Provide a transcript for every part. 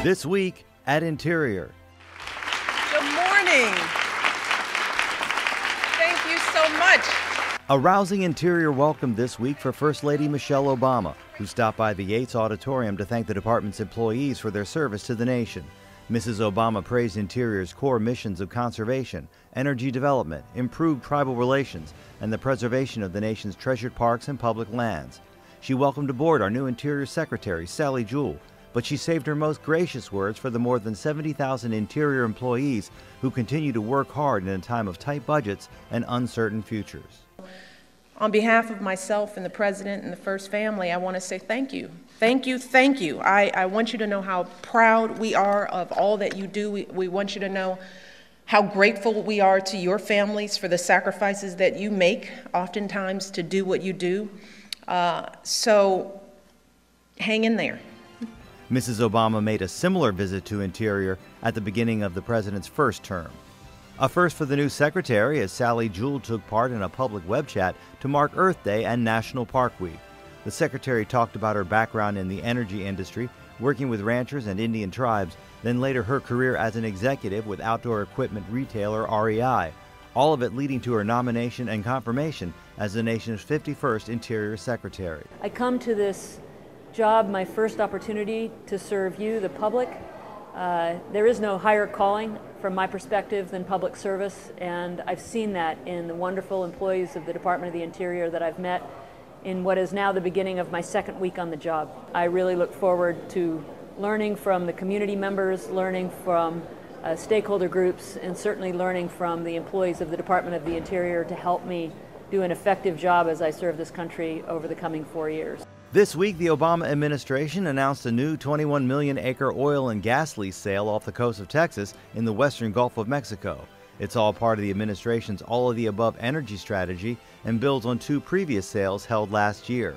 This week at Interior. Good morning. Thank you so much. A rousing Interior welcome this week for First Lady Michelle Obama, who stopped by the Yates Auditorium to thank the department's employees for their service to the nation. Mrs. Obama praised Interior's core missions of conservation, energy development, improved tribal relations, and the preservation of the nation's treasured parks and public lands. She welcomed aboard our new Interior Secretary, Secretary Jewell, but she saved her most gracious words for the more than 70,000 Interior employees who continue to work hard in a time of tight budgets and uncertain futures. On behalf of myself and the President and the First Family, I want to say thank you. Thank you, thank you. I want you to know how proud we are of all that you do. We want you to know how grateful we are to your families for the sacrifices that you make, oftentimes, to do what you do. So hang in there. Mrs. Obama made a similar visit to Interior at the beginning of the President's first term. A first for the new Secretary as Secretary Jewell took part in a public web chat to mark Earth Day and National Park Week. The Secretary talked about her background in the energy industry, working with ranchers and Indian tribes, then later her career as an executive with outdoor equipment retailer REI, all of it leading to her nomination and confirmation as the nation's 51st Interior Secretary. I come to this job, my first opportunity to serve you, the public. There is no higher calling from my perspective than public service, and I've seen that in the wonderful employees of the Department of the Interior that I've met in what is now the beginning of my second week on the job. I really look forward to learning from the community members, learning from stakeholder groups, and certainly learning from the employees of the Department of the Interior to help me do an effective job as I serve this country over the coming 4 years. This week, the Obama administration announced a new 21 million acre oil and gas lease sale off the coast of Texas in the western Gulf of Mexico. It's all part of the administration's all-of-the-above energy strategy and builds on 2 previous sales held last year.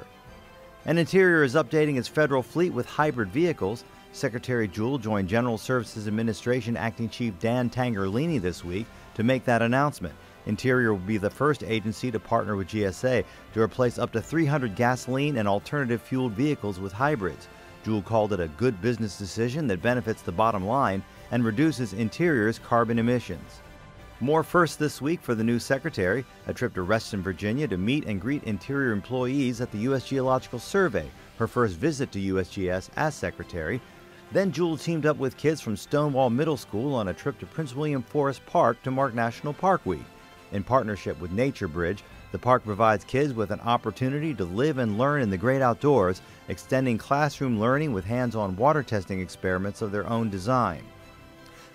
And Interior is updating its federal fleet with hybrid vehicles. Secretary Jewell joined General Services Administration Acting Chief Dan Tangerlini this week to make that announcement. Interior will be the first agency to partner with GSA to replace up to 300 gasoline and alternative fueled vehicles with hybrids. Jewell called it a good business decision that benefits the bottom line and reduces Interior's carbon emissions. More firsts this week for the new Secretary, a trip to Reston, Virginia to meet and greet Interior employees at the U.S. Geological Survey, her first visit to USGS as Secretary. Then Jewell teamed up with kids from Stonewall Middle School on a trip to Prince William Forest Park to mark National Park Week. In partnership with Nature Bridge, the park provides kids with an opportunity to live and learn in the great outdoors, extending classroom learning with hands-on water testing experiments of their own design.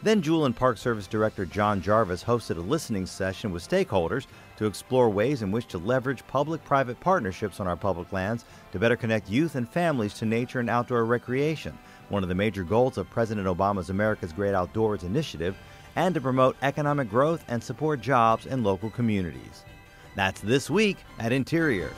Then Jewell and Park Service Director John Jarvis hosted a listening session with stakeholders to explore ways in which to leverage public-private partnerships on our public lands to better connect youth and families to nature and outdoor recreation, one of the major goals of President Obama's America's Great Outdoors initiative, and to promote economic growth and support jobs in local communities. That's This Week at Interior.